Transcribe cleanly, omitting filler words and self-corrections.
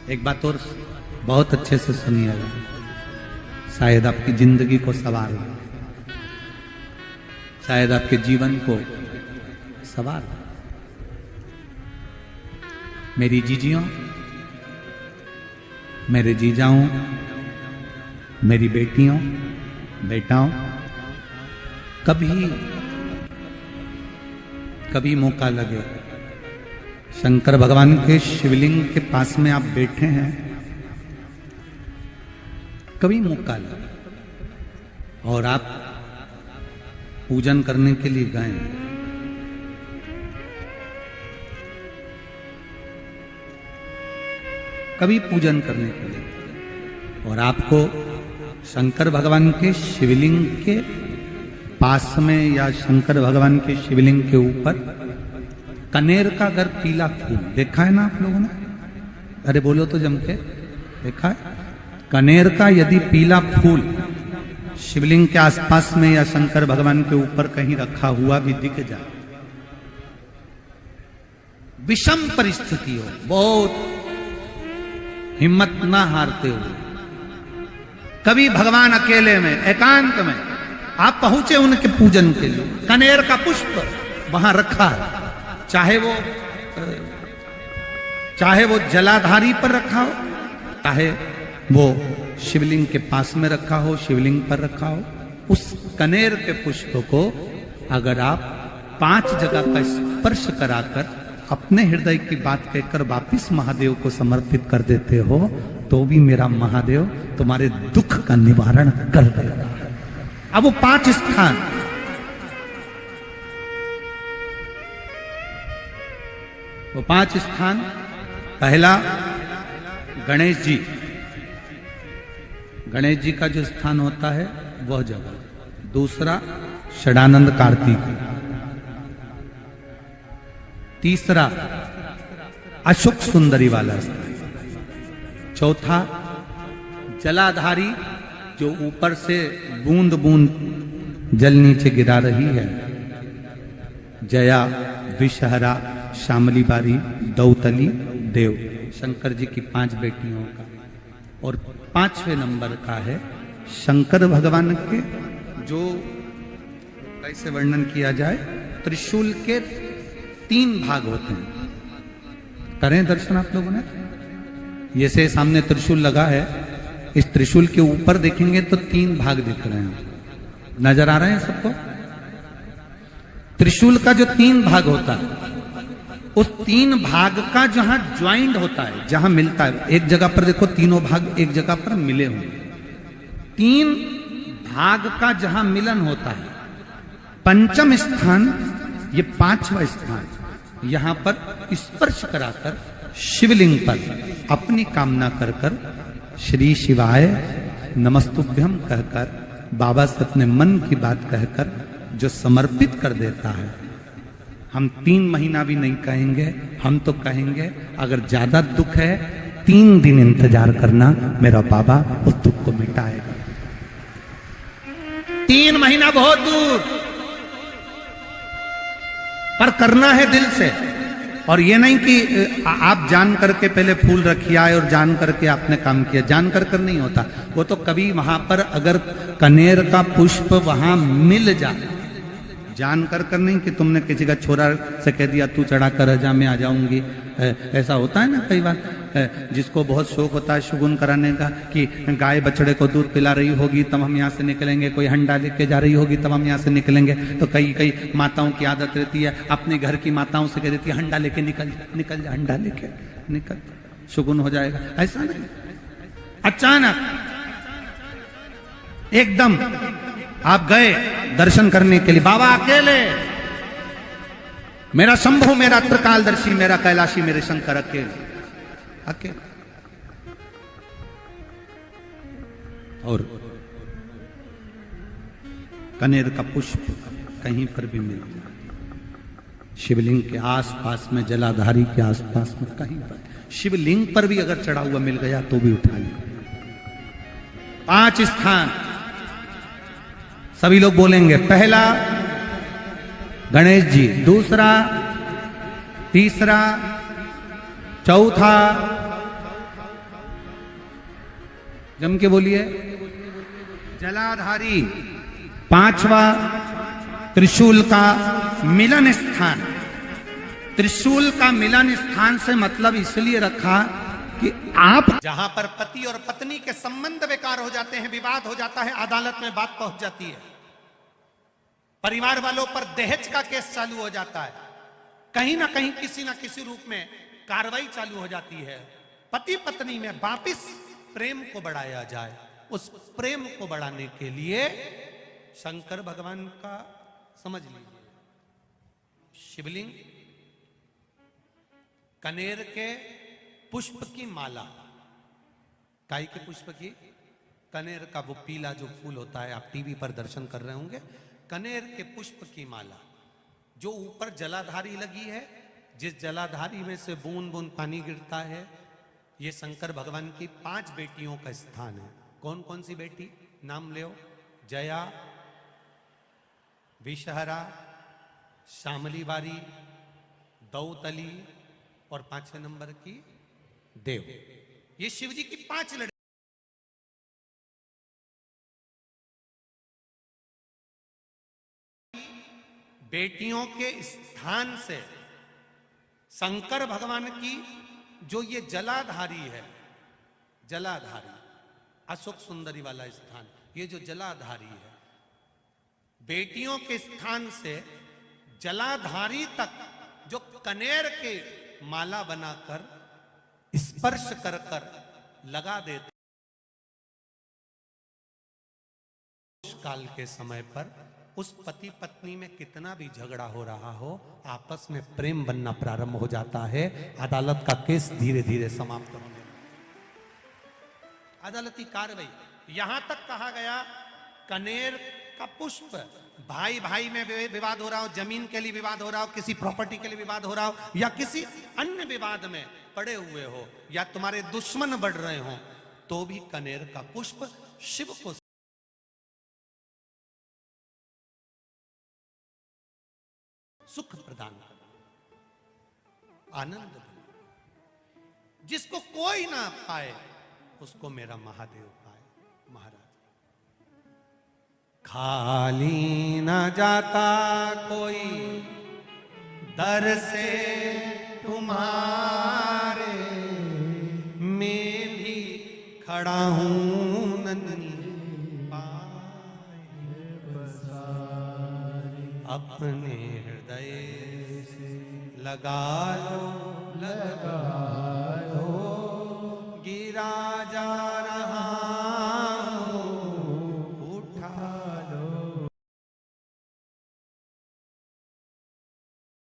एक बात और बहुत अच्छे से सुनिएगा, शायद आपकी जिंदगी को सवार हो, शायद आपके जीवन को सवार हो। मेरी जीजियों, मेरे जीजाओं, मेरी बेटियों, बेटाओं, कभी मौका लगे, शंकर भगवान के शिवलिंग के पास में आप बैठे हैं, कभी मौका लगे और आप पूजन करने के लिए गए, कभी पूजन करने के लिए और आपको शंकर भगवान के शिवलिंग के पास में या शंकर भगवान के शिवलिंग के ऊपर कनेर का अगर पीला फूल देखा है ना आप लोगों ने, अरे बोलो तो जम के, देखा है? कनेर का यदि पीला फूल शिवलिंग के आसपास में या शंकर भगवान के ऊपर कहीं रखा हुआ भी दिख जाए, विषम परिस्थिति हो, बहुत हिम्मत ना हारते हुए, कभी भगवान अकेले में एकांत में आप पहुंचे उनके पूजन के लिए, कनेर का पुष्प वहां रखा है, चाहे वो जलाधारी पर रखा हो, चाहे वो शिवलिंग के पास में रखा हो, शिवलिंग पर रखा हो, उस कनेर के पुष्प को अगर आप 5 जगह का स्पर्श कराकर अपने हृदय की बात कहकर वापिस महादेव को समर्पित कर देते हो, तो भी मेरा महादेव तुम्हारे दुख का निवारण कर देगा। अब वो 5 स्थान, वो 5 स्थान, पहला गणेश जी, गणेश जी का जो स्थान होता है वह जगह, दूसरा षडानंद कार्तिक, तीसरा अशोक सुंदरी वाला स्थान, चौथा जलाधारी जो ऊपर से बूंद बूंद जल नीचे गिरा रही है, जया, विषहरा, शामली बारी, दौतली, देव, शंकर जी की 5 बेटियों का, और 5वें नंबर का है शंकर भगवान के, जो कैसे वर्णन किया जाए, त्रिशूल के 3 भाग होते हैं। करें दर्शन आप लोगों ने, ये से सामने त्रिशूल लगा है, इस त्रिशूल के ऊपर देखेंगे तो 3 भाग दिख रहे हैं, नजर आ रहे हैं सबको? त्रिशूल का जो 3 भाग होता है, उस 3 भाग का जहां ज्वाइंट होता है, जहां मिलता है, एक जगह पर देखो तीनों भाग एक जगह पर मिले हुए, 3 भाग का जहां मिलन होता है, 5वां स्थान, ये 5वां स्थान, यहां पर स्पर्श कराकर शिवलिंग पर अपनी कामना कर कर श्री शिवाय नमस्तुभ्यम कहकर बाबा से अपने मन की बात कहकर जो समर्पित कर देता है, हम 3 महीना भी नहीं कहेंगे, हम तो कहेंगे अगर ज्यादा दुख है 3 दिन इंतजार करना, मेरा बाबा उस दुख को मिटाएगा। 3 महीना बहुत दूर, पर करना है दिल से, और ये नहीं कि आप जान करके पहले फूल रखिए आए और जान करके आपने काम किया, जान कर नहीं होता वो तो, कभी वहां पर अगर कनेर का पुष्प वहां मिल जाए, जान कर नहीं कि तुमने किसी का छोरा से कह दिया तू चढ़ा कर जा मैं आ जाऊंगी, ऐसा होता है ना कई बार, जिसको बहुत शौक होता है शगुन कराने का, कि गाय बछड़े को दूध पिला रही होगी तब हम यहाँ से निकलेंगे, कोई हंडा लेके जा रही होगी तब हम यहाँ से निकलेंगे, तो कई माताओं की आदत रहती है, अपने घर की माताओं से कह देती है हंडा लेके निकल जा, हंडा लेके निकल, शगुन हो जाएगा। ऐसा नहीं, अचानक एकदम आप गए दर्शन करने के लिए, बाबा अकेले, मेरा शंभु, मेरा त्रिकालदर्शी, मेरा कैलाशी, मेरे शंकर अकेले, और कनेर का पुष्प कहीं पर भी मिल जाए, शिवलिंग के आसपास में, जलाधारी के आसपास में कहीं पर, शिवलिंग पर भी अगर चढ़ा हुआ मिल गया तो भी उठा ले। 5 स्थान सभी लोग बोलेंगे, पहला गणेश जी, दूसरा, तीसरा, चौथा, जम के बोलिए। जलाधारी, पांचवा त्रिशूल का मिलन स्थान। त्रिशूल का मिलन स्थान से मतलब इसलिए रखा कि आप जहां पर पति और पत्नी के संबंध बेकार हो जाते हैं, विवाद हो जाता है, अदालत में बात पहुंच जाती है, परिवार वालों पर दहेज का केस चालू हो जाता है, कहीं ना कहीं किसी ना किसी रूप में कार्रवाई चालू हो जाती है, पति पत्नी में वापिस प्रेम को बढ़ाया जाए, उस प्रेम को बढ़ाने के लिए शंकर भगवान का समझ लीजिए शिवलिंग, कनेर के पुष्प की माला, काय के पुष्प की, कनेर का वो पीला जो फूल होता है, आप टीवी पर दर्शन कर रहे होंगे, कनेर के पुष्प की माला जो ऊपर जलाधारी लगी है, जिस जलाधारी में से बूंद बूंद पानी गिरता है, ये शंकर भगवान की 5 बेटियों का स्थान है। कौन कौन सी बेटी नाम ले? जया, विषहरा, श्यामली बारी, दौतली और 5वें नंबर की देव। ये शिव जी की 5 लड़की। बेटियों के स्थान से शंकर भगवान की जो ये जलाधारी है, जलाधारी अशोक सुंदरी वाला स्थान, ये जो जलाधारी है, बेटियों के स्थान से जलाधारी तक जो कनेर के माला बनाकर स्पर्श कर कर लगा देते, काल के समय पर उस पति पत्नी में कितना भी झगड़ा हो रहा हो, आपस में प्रेम बनना प्रारंभ हो जाता है, अदालत का केस धीरे धीरे समाप्त होने लगता है। अदालती कार्रवाई यहां तक कहा गया, कनेर का पुष्प, भाई भाई में विवाद हो रहा हो, जमीन के लिए विवाद हो रहा हो, किसी प्रॉपर्टी के लिए विवाद हो रहा हो, या किसी अन्य विवाद में पड़े हुए हो, या तुम्हारे दुश्मन बढ़ रहे हो, तो भी कनेर का पुष्प शिव को सुख प्रदान कर, आनंद दे। जिसको कोई ना पाए उसको मेरा महादेव पाए। महाराज, खाली ना जाता कोई दर से तुम्हारे, मैं भी खड़ा हूं नन्ही पाए अपने हृदय से लगा लो गिरा जा